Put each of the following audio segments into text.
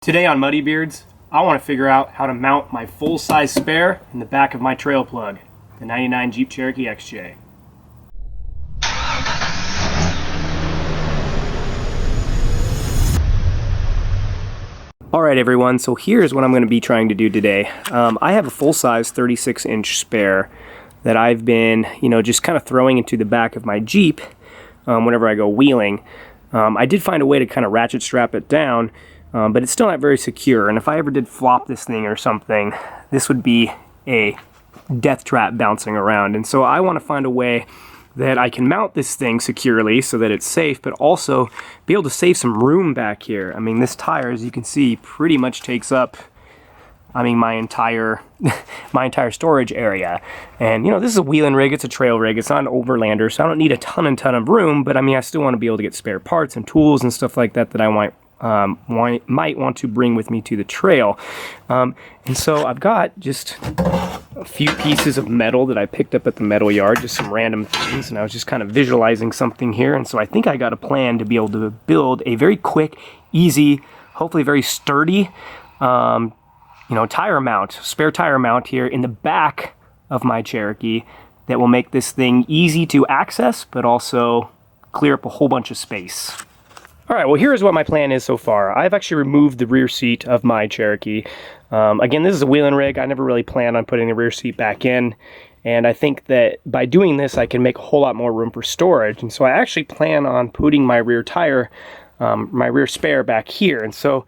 Today on Muddybeards, I want to figure out how to mount my full-size spare in the back of my trail plug, the 99 Jeep Cherokee XJ. Alright everyone, so here's what I'm going to be trying to do today. I have a full-size 36-inch spare that I've been, just kind of throwing into the back of my Jeep whenever I go wheeling. I did find a way to kind of ratchet strap it down, but it's still not very secure, and if I ever did flop this thing or something, this would be a death trap bouncing around. And so I want to find a way that I can mount this thing securely so that it's safe, but also be able to save some room back here. I mean, this tire, as you can see, pretty much takes up, my entire my entire storage area. And this is a wheeling rig, it's a trail rig, it's not an overlander, so I don't need a ton of room, but I still want to be able to get spare parts and tools and stuff like that that I might want to bring with me to the trail. And so I've got just a few pieces of metal that I picked up at the metal yard, just some random things, and I was just kind of visualizing something here. And so I think I got a plan to be able to build a very quick, easy, hopefully very sturdy tire mount, spare tire mount here in the back of my Cherokee that will make this thing easy to access, but also clear up a whole bunch of space. Alright, well here's what my plan is so far. I've actually removed the rear seat of my Cherokee. Again, this is a wheeling rig. I never really planned on putting the rear seat back in, and I think that by doing this I can make a whole lot more room for storage. And so I actually plan on putting my rear tire, my rear spare back here. And so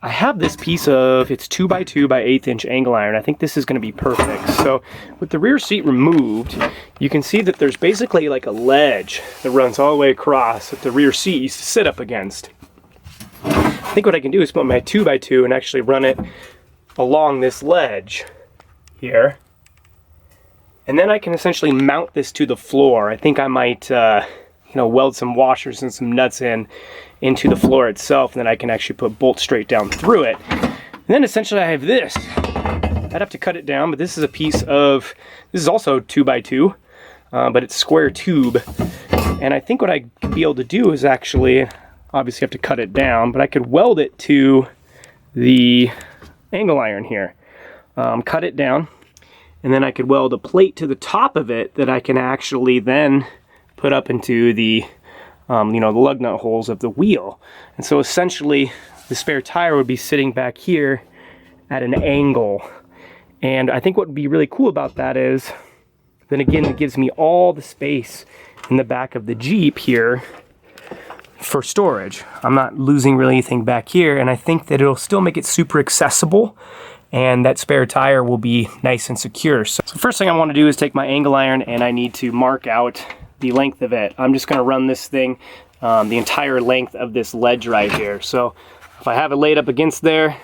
I have this piece of, it's 2x2 by 1/8 inch angle iron. I think this is going to be perfect. So with the rear seat removed, you can see that there's basically like a ledge that runs all the way across that the rear seat used to sit up against. I think what I can do is put my 2x2 and actually run it along this ledge here. And then I can essentially mount this to the floor. I think I might weld some washers and some nuts into the floor itself, and then I can actually put bolts straight down through it. And then essentially I have this. I'd have to cut it down, but this is a piece of, this is also 2x2, but it's square tube. And I think what I could be able to do is actually, obviously have to cut it down, but I could weld it to the angle iron here. Cut it down, and then I could weld a plate to the top of it that I can actually then put up into the the lug nut holes of the wheel. And so essentially the spare tire would be sitting back here at an angle. And I think what would be really cool about that is, then again, it gives me all the space in the back of the Jeep here for storage. I'm not losing really anything back here, and I think that it'll still make it super accessible, and that spare tire will be nice and secure. So first thing I want to do is take my angle iron, and I need to mark out the length of it. I'm just going to run this thing the entire length of this ledge right here. So if I have it laid up against there,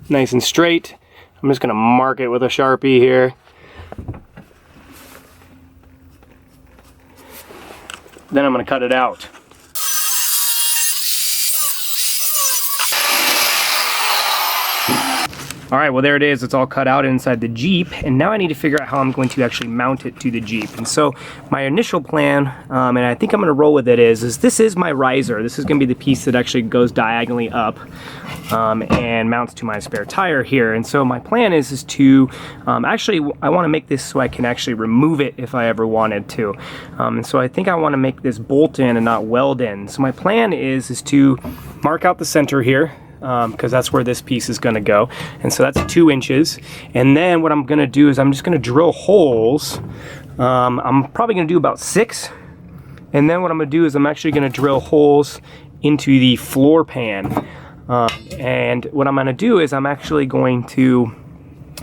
nice and straight, I'm just going to mark it with a Sharpie here. Then I'm going to cut it out. Alright, well there it is, it's all cut out inside the Jeep, and now I need to figure out how I'm going to actually mount it to the Jeep. And so my initial plan, and I think I'm going to roll with it, is this is my riser. This is going to be the piece that actually goes diagonally up and mounts to my spare tire here. And so my plan is to, actually I want to make this so I can actually remove it if I ever wanted to. And so I think I want to make this bolt in and not weld in. So my plan is to mark out the center here, because that's where this piece is going to go, and so that's 2 inches. And then what I'm going to do is I'm just going to drill holes. I'm probably going to do about 6, and then what I'm going to do is I'm actually going to drill holes into the floor pan. And what I'm going to do is I'm actually going to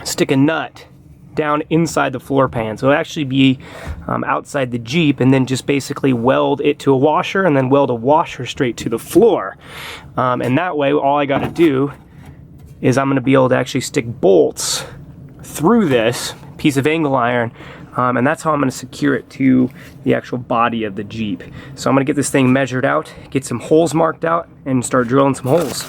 stick a nut down inside the floor pan, so it'll actually be outside the Jeep, and then just basically weld it to a washer and then weld a washer straight to the floor. And that way all I got to do is I'm going to be able to actually stick bolts through this piece of angle iron, and that's how I'm going to secure it to the actual body of the Jeep. So I'm going to get this thing measured out, get some holes marked out, and start drilling some holes.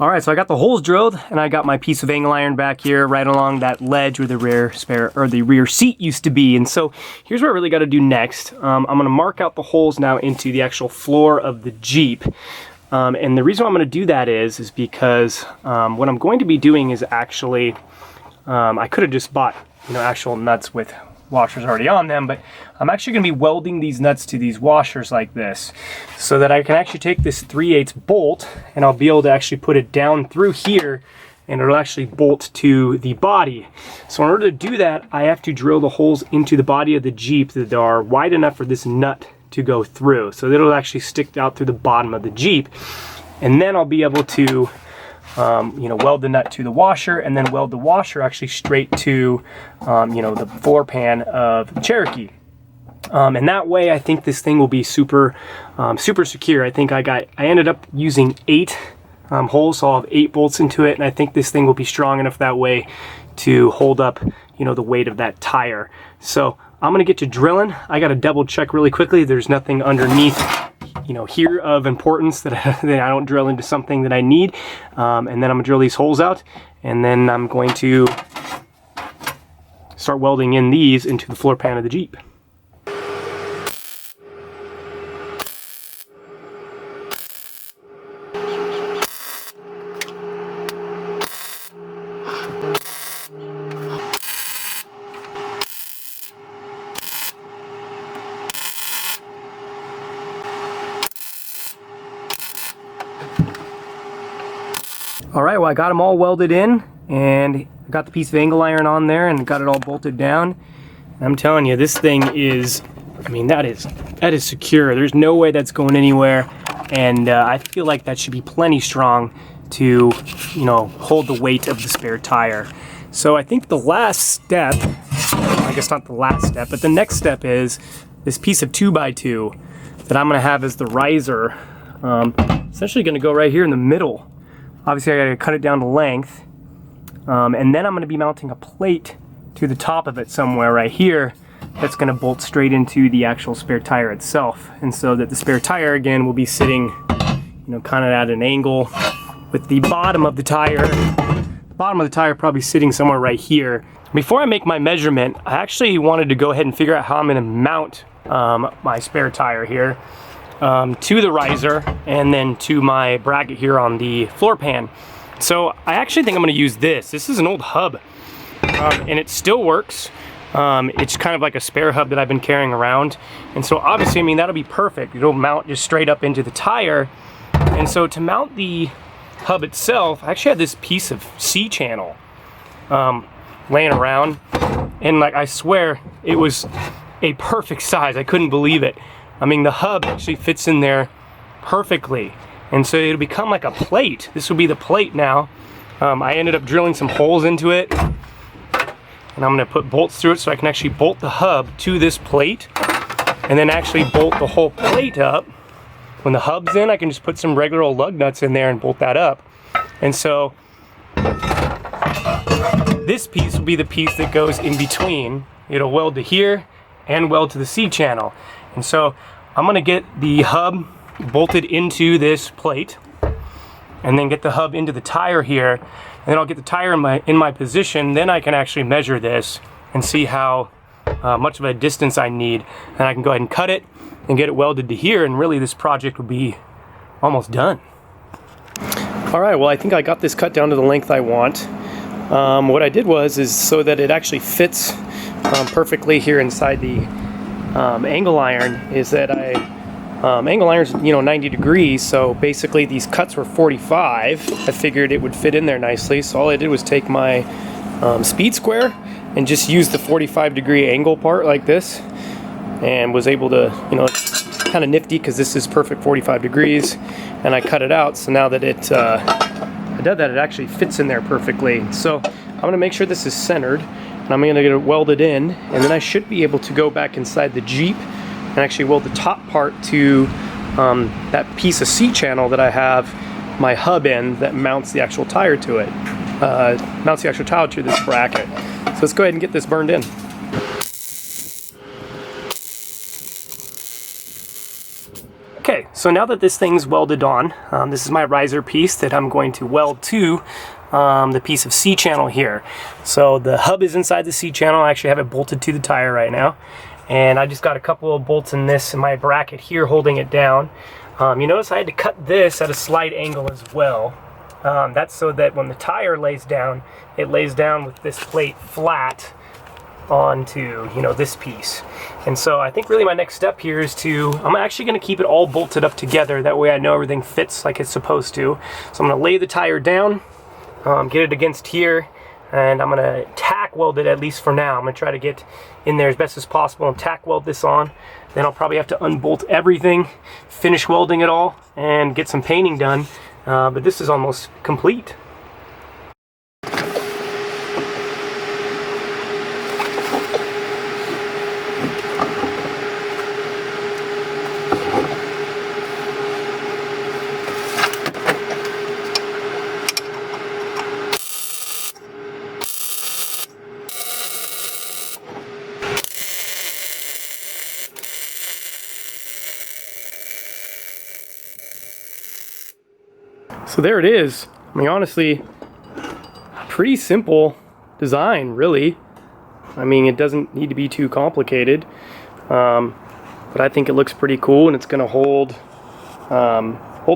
All right, so I got the holes drilled and I got my piece of angle iron back here right along that ledge where the rear seat used to be. And so here's what I really got to do next. I'm going to mark out the holes now into the actual floor of the Jeep. And the reason why I'm going to do that is because what I'm going to be doing is actually, I could have just bought, actual nuts with washers already on them, but I'm actually going to be welding these nuts to these washers like this so that I can actually take this 3/8 bolt and I'll be able to actually put it down through here and it'll actually bolt to the body. So in order to do that, I have to drill the holes into the body of the Jeep that are wide enough for this nut to go through. So it'll actually stick out through the bottom of the Jeep. And then I'll be able to weld the nut to the washer and then weld the washer actually straight to, the floor pan of the Cherokee. And that way I think this thing will be super secure. I think I ended up using 8 holes, so I'll have 8 bolts into it, and I think this thing will be strong enough that way to hold up, the weight of that tire. So I'm gonna get to drilling. I gotta double check really quickly there's nothing underneath here of importance that I don't drill into something that I need. And then I'm gonna drill these holes out, and then I'm going to start welding in these into the floor pan of the Jeep. All right, well, I got them all welded in and I got the piece of angle iron on there and got it all bolted down. And I'm telling you, this thing is, that is secure. There's no way that's going anywhere. And I feel like that should be plenty strong to, hold the weight of the spare tire. So I think the last step, I guess not the last step, but the next step is this piece of 2x2 that I'm gonna have as the riser. Essentially gonna go right here in the middle. Obviously I gotta cut it down to length, and then I'm gonna be mounting a plate to the top of it somewhere right here that's gonna bolt straight into the actual spare tire itself. And so that the spare tire again will be sitting, kind of at an angle with the bottom of the tire. The bottom of the tire probably sitting somewhere right here. Before I make my measurement, I actually wanted to go ahead and figure out how I'm gonna mount my spare tire here. To the riser and then to my bracket here on the floor pan. So I actually think I'm going to use this. This is an old hub and it still works. It's kind of like a spare hub that I've been carrying around. And so obviously, that'll be perfect. It'll mount just straight up into the tire. And so to mount the hub itself, I actually had this piece of C-channel laying around. And I swear it was a perfect size. I couldn't believe it. The hub actually fits in there perfectly. And so it'll become like a plate. This will be the plate now. I ended up drilling some holes into it. And I'm gonna put bolts through it so I can actually bolt the hub to this plate. And then actually bolt the whole plate up. When the hub's in, I can just put some regular old lug nuts in there and bolt that up. And so this piece will be the piece that goes in between. It'll weld to here and weld to the C-channel. And so I'm gonna get the hub bolted into this plate and then get the hub into the tire here. And then I'll get the tire in my position. Then I can actually measure this and see how much of a distance I need. And I can go ahead and cut it and get it welded to here. And really this project will be almost done. All right, well, I think I got this cut down to the length I want. What I did is so that it actually fits perfectly here inside the angle iron, is that angle iron's 90 degrees, so basically these cuts were 45. I figured it would fit in there nicely, so all I did was take my speed square and just use the 45-degree angle part like this, and was able to, it's kind of nifty because this is perfect 45 degrees, and I cut it out, so now that I did that, it actually fits in there perfectly. So I'm going to make sure this is centered, and I'm going to get it welded in, and then I should be able to go back inside the Jeep and actually weld the top part to that piece of C-channel that I have my hub in that mounts the actual tire to it. Mounts the actual tire to this bracket. So let's go ahead and get this burned in. Okay, so now that this thing's welded on, this is my riser piece that I'm going to weld to the piece of C-channel here. So the hub is inside the C-channel. I actually have it bolted to the tire right now. And I just got a couple of bolts in this in my bracket here holding it down. You notice I had to cut this at a slight angle as well. That's so that when the tire lays down, it lays down with this plate flat onto, you know, this piece. And so I think really my next step here is I'm actually going to keep it all bolted up together. That way I know everything fits like it's supposed to. So I'm going to lay the tire down, get it against here, and I'm going to tack weld it, at least for now. I'm going to try to get in there as best as possible and tack weld this on. Then I'll probably have to unbolt everything, finish welding it all, and get some painting done. But this is almost complete. So there it is. I mean, honestly, pretty simple design, really. I mean, it doesn't need to be too complicated, but I think it looks pretty cool, and it's going to hold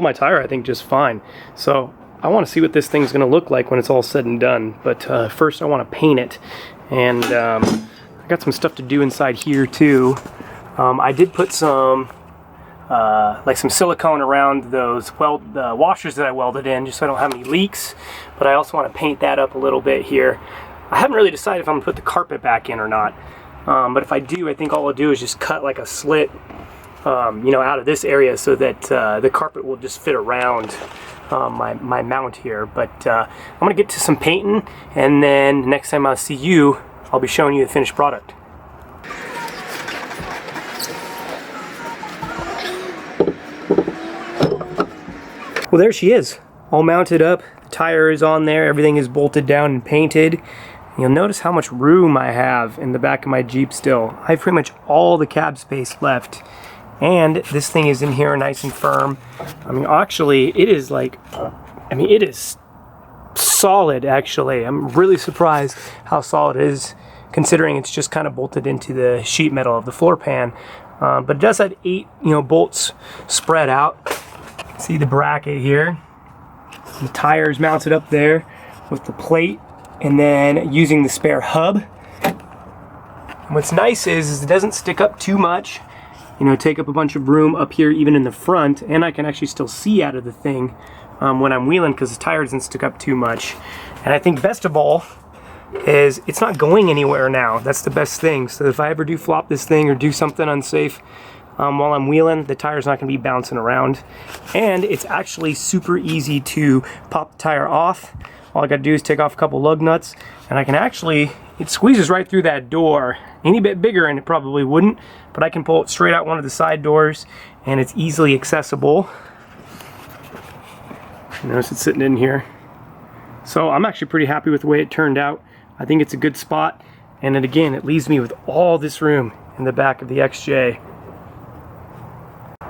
my tire, I think, just fine. So I want to see what this thing's going to look like when it's all said and done. But first, I want to paint it, and I got some stuff to do inside here too. I did put some like some silicone around those washers that I welded in, just so I don't have any leaks. But I also want to paint that up a little bit here. I haven't really decided if I'm going to put the carpet back in or not. But if I do, I think all I'll do is just cut like a slit, you know, out of this area so that the carpet will just fit around my mount here. But I'm going to get to some painting, and then next time I'll see you, I'll be showing you the finished product. Well, there she is, all mounted up. The tire is on there, everything is bolted down and painted. You'll notice how much room I have in the back of my Jeep still. I have pretty much all the cab space left. And this thing is in here nice and firm. I mean, actually, it is like, I mean, it is solid, actually. I'm really surprised how solid it is, considering it's just kind of bolted into the sheet metal of the floor pan. But it does have 8, you know, bolts spread out. See the bracket here. The tire's mounted up there with the plate, and then using the spare hub. And what's nice is it doesn't stick up too much, you know, take up a bunch of room up here even in the front, and I can actually still see out of the thing when I'm wheeling because the tire doesn't stick up too much. And I think best of all is it's not going anywhere now. That's the best thing. So if I ever do flop this thing or do something unsafe while I'm wheeling, the tire's not going to be bouncing around. And it's actually super easy to pop the tire off. All I got to do is take off a couple lug nuts, and I can actually, it squeezes right through that door. Any bit bigger and it probably wouldn't, but I can pull it straight out one of the side doors, and it's easily accessible. Notice it's sitting in here. So I'm actually pretty happy with the way it turned out. I think it's a good spot, and then again, it leaves me with all this room in the back of the XJ.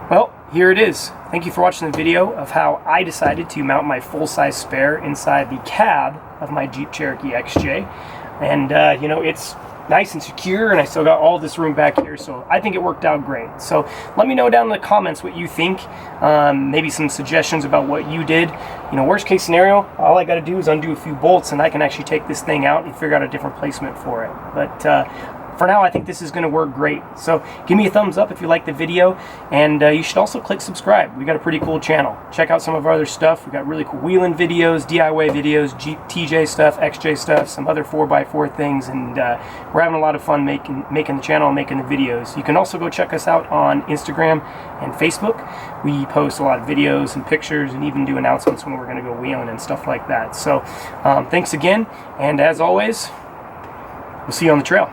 Well, here it is. Thank you for watching the video of how I decided to mount my full-size spare inside the cab of my Jeep Cherokee XJ. And, you know, it's nice and secure, and I still got all this room back here, so I think it worked out great. So let me know down in the comments what you think, maybe some suggestions about what you did. You know, worst case scenario, all I got to do is undo a few bolts, and I can actually take this thing out and figure out a different placement for it. But for now, I think this is going to work great. So give me a thumbs up if you like the video, and you should also click subscribe. We got a pretty cool channel. Check out some of our other stuff. We got really cool wheeling videos, DIY videos, Jeep TJ stuff, XJ stuff, some other 4x4 things, and we're having a lot of fun making the channel and making the videos. You can also go check us out on Instagram and Facebook. We post a lot of videos and pictures, and even do announcements when we're going to go wheeling and stuff like that. So thanks again, and as always, we'll see you on the trail.